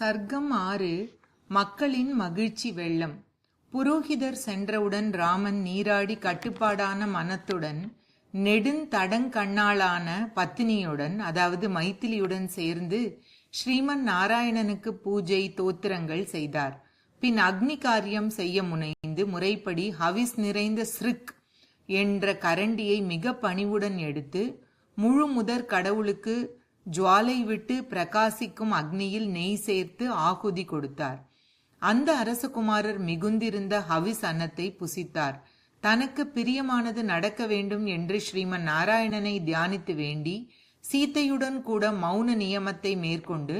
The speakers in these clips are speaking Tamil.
சர்க்கம் 6. மக்களின் மகிழ்ச்சி வெள்ளம். புரோகிதர் சென்றவுடன் ராமன் நீராடி கட்டுப்பாடான மனத்துடன் நெடுந்தடங்கண்ணாளான பத்தினியுடன் அதாவது மைத்திலியுடன் சேர்ந்து ஸ்ரீமன் நாராயணனுக்கு பூஜை தோத்திரங்கள் செய்தார். பின் அக்னி காரியம் செய்ய முனைந்து முறைப்படி ஹவிஸ் நிறைந்த ஸ்ருக் என்ற கரண்டியை மிக பணிவுடன் எடுத்து முழு முதற் கடவுளுக்கு ஜுவாலை விட்டு பிரகாசிக்கும் அக்னியில் நெய் சேர்த்து ஆகுதி கொடுத்தார். அந்த அரசகுமாரர் மிகுந்திருந்த ஹவிஸ் அன்னத்தை புசித்தார். தனக்கு பிரியமானது நடக்க வேண்டும் என்று ஸ்ரீமன் நாராயணனை தியானித்து வேண்டி சீத்தையுடன் கூட மௌன நியமத்தை மேற்கொண்டு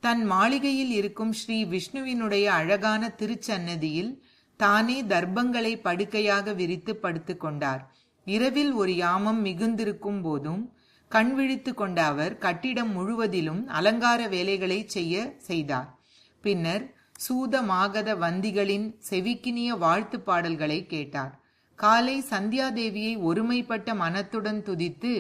தன் மாளிகையில் இருக்கும் ஸ்ரீ விஷ்ணுவினுடைய அழகான திருச்சன்னதியில் தானே தர்ப்பங்களை படுக்கையாக விரித்து படுத்து கொண்டார். இரவில் ஒரு யாமம் மிகுந்திருக்கும் போதும் கண் விழித்து கொண்ட அவர் கட்டிடம் முழுவதிலும் அலங்கார வேலைகளை செய்தார். பின்னர் சூத மாகத வந்திகளின் செவிக்கினிய வாழ்த்து பாடல்களை கேட்டார். காலை சந்தியாதேவியை ஒருமைப்பட்ட மனத்துடன் துதித்து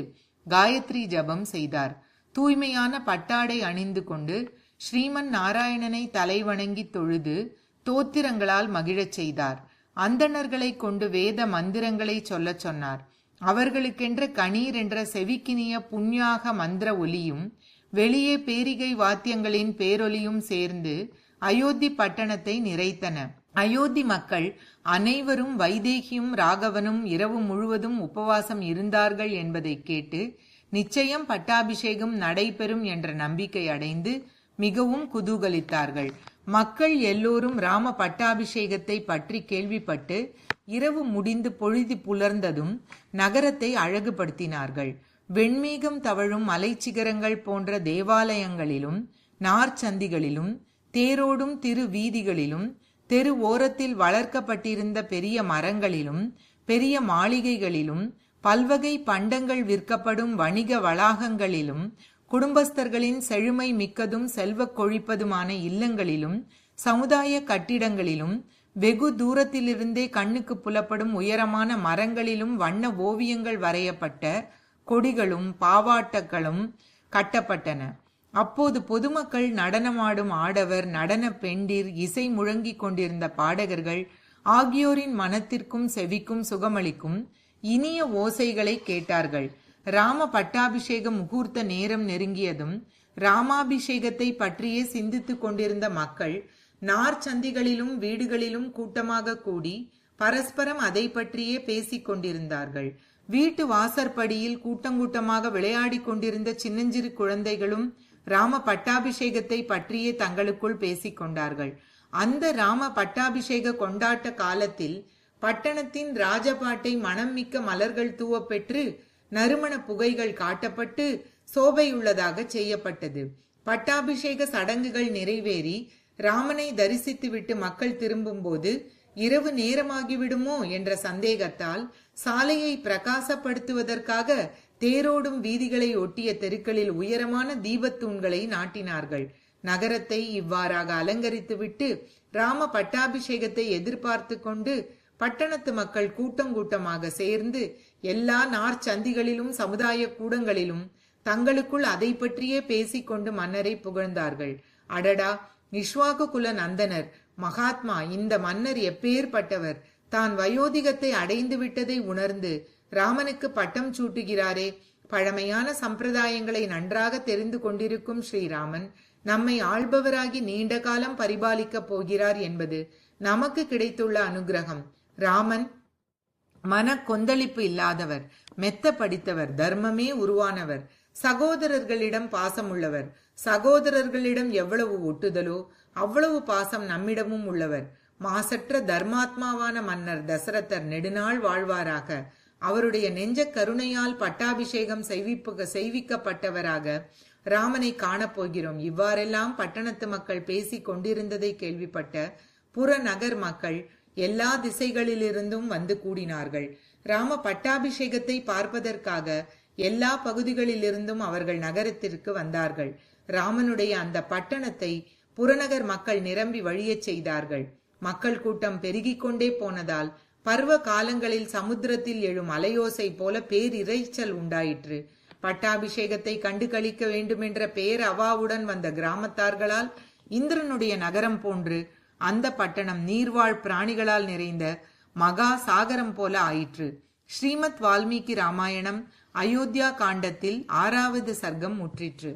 காயத்ரி ஜபம் செய்தார். தூய்மையான பட்டாடை அணிந்து கொண்டு ஸ்ரீமன் நாராயணனை தலைவணங்கி தொழுது தோத்திரங்களால் மகிழச் செய்தார். அந்தணர்களை கொண்டு வேத மந்திரங்களை சொல்ல சொன்னார். அவர்களுக்கென்ற கணீர் என்ற செவிக்கினிய புண்ணியாக மந்திர ஒலியும் வெளியே பேரிகை வாத்தியங்களின் பேரொலியும் சேர்ந்து அயோத்தி பட்டணத்தை நிறைத்தன. அயோத்தி மக்கள் அனைவரும் வைதேகியும் ராகவனும் இரவு முழுவதும் உபவாசம் இருந்தார்கள் என்பதை கேட்டு நிச்சயம் பட்டாபிஷேகம் நடைபெறும் என்ற நம்பிக்கை அடைந்து மிகவும் குதூகலித்தார்கள். மக்கள் எல்லோரும் ராம பட்டாபிஷேகத்தை பற்றி கேள்விப்பட்டு இரவு முடிந்து பொழுது புலர்ந்ததும் நகரத்தை அழகுபடுத்தினார்கள். வெண்மேகம் தவழும் மலைச்சிகரங்கள் போன்ற தேவாலயங்களிலும் நார்ச்சந்திகளிலும் தேரோடும் திரு வீதிகளிலும் தெரு ஓரத்தில் வளர்க்கப்பட்டிருந்த பெரிய மரங்களிலும் பெரிய மாளிகைகளிலும் பல்வகை பண்டங்கள் விற்கப்படும் வணிக வளாகங்களிலும் குடும்பஸ்தர்களின் செழுமை மிக்கதும் செல்வக் கொழிப்பதுமான இல்லங்களிலும் சமுதாய கட்டிடங்களிலும் வெகு தூரத்திலிருந்தே கண்ணுக்கு புலப்படும் உயரமான மரங்களிலும் வண்ண ஓவியங்கள் வரையப்பட்ட கொடிகளும் பாவாட்டங்களும் கட்டப்பட்டன. அப்போது பொதுமக்கள் நடனமாடும் ஆடவர், நடன பெண்டிர், இசை முழங்கிக் கொண்டிருந்த பாடகர்கள் ஆகியோரின் மனத்திற்கும் செவிக்கும் சுகமளிக்கும் இனிய ஓசைகளை கேட்டார்கள். ராம பட்டாபிஷேக முகூர்த்த நேரம் நெருங்கியதும் ராமாபிஷேகத்தை பற்றியே சிந்தித்துக் கொண்டிருந்த மக்கள் நார்ச்சந்திகளிலும் வீடுகளிலும் கூட்டமாக கூடி பரஸ்பரம் அதை பற்றியே பேசிக் கொண்டிருந்தார்கள். வீட்டு வாசற்படியில் கூட்டங்கூட்டமாக விளையாடி கொண்டிருந்த சின்னஞ்சிறு குழந்தைகளும் ராம பட்டாபிஷேகத்தை பற்றியே தங்களுக்குள் பேசிக் கொண்டார்கள். அந்த ராம பட்டாபிஷேக கொண்டாட்ட காலத்தில் பட்டணத்தின் ராஜபாட்டை மனம் மிக்க மலர்கள் தூவப்பெற்று நறுமண புகைகள் காட்டப்பட்டு சோபையுள்ளதாக செய்யப்பட்டது. பட்டாபிஷேக சடங்குகள் நிறைவேறி ராமனை தரிசித்துவிட்டு மக்கள் திரும்பும் போது இரவு நேரமாகிவிடுமோ என்ற சந்தேகத்தால் சாலையை பிரகாசப்படுத்துவதற்காக தேரோடும் வீதிகளை ஒட்டிய தெருக்களில் உயரமான தீபத்தூண்களை நாட்டினார்கள். நகரத்தை இவ்வாறாக அலங்கரித்துவிட்டு ராம பட்டாபிஷேகத்தை எதிர்பார்த்து கொண்டு பட்டணத்து மக்கள் கூட்டமாக சேர்ந்து எல்லா நார்ச்சந்திகளிலும் சமுதாய கூடங்களிலும் தங்களுக்குள் அதை பற்றியே பேசிக்கொண்டு மன்னரை புகழ்ந்தார்கள். அடடா, இஷ்வாகு குல நந்தனர் மகாத்மா, இந்த மன்னர் எப்பேற்பட்டவர்! தான் வயோதிகத்தை அடைந்து விட்டதை உணர்ந்து ராமனுக்கு பட்டம் சூட்டுகிறாரே. பழமையான சம்பிரதாயங்களை நன்றாக தெரிந்து கொண்டிருக்கும் ஸ்ரீராமன் நம்மை ஆள்பவராகி நீண்ட காலம் பரிபாலிக்கப் போகிறார் என்பது நமக்கு கிடைத்துள்ள அனுகிரகம். ராமன் மன கொந்தளிப்பு இல்லாதவர், மெத்த படித்தவர், தர்மமே உருவானவர், சகோதரர்களிடம் பாசமுள்ளவர். சகோதரர்களிடம் எவ்வளவு ஒட்டுதலோ அவ்வளவு பாசம் நம்மிடமும் உள்ளவர். மாசற்ற தர்மாத்மாவான மன்னர் தசரதர் நெடுநாள் வாழ்வாராக. அவருடைய நெஞ்ச கருணையால் பட்டாபிஷேகம் செய்விக்கப்பட்டவராக ராமனை காணப்போகிறோம். இவ்வாறெல்லாம் பட்டணத்து மக்கள் பேசிக் கொண்டிருந்ததை கேள்விப்பட்ட புறநகர் மக்கள் எல்லா திசைகளிலிருந்தும் வந்து கூடினார்கள். ராம பட்டாபிஷேகத்தை பார்ப்பதற்காக எல்லா பகுதிகளிலிருந்தும் அவர்கள் நகரத்திற்கு வந்தார்கள். ராமனுடைய அந்த பட்டணத்தை புறநகர் மக்கள் நிரம்பி வழியச் செய்தார்கள். மக்கள் கூட்டம் பெருகிக் கொண்டே போனதால் பருவ காலங்களில் சமுத்திரத்தில் எழும் அலையோசை போல பேரிரைச்சல் உண்டாயிற்று. பட்டாபிஷேகத்தை கண்டு கழிக்க வேண்டுமென்ற பேர் அவாவுடன் வந்த கிராமத்தார்களால் இந்திரனுடைய நகரம் போன்று அந்த பட்டணம் நீர்வாழ் பிராணிகளால் நிறைந்த மகா சாகரம் போல ஆயிற்று. ஸ்ரீமத் வால்மீகி ராமாயணம் அயோத்தியா காண்டத்தில் 6வது சர்க்கம் முற்றிற்று.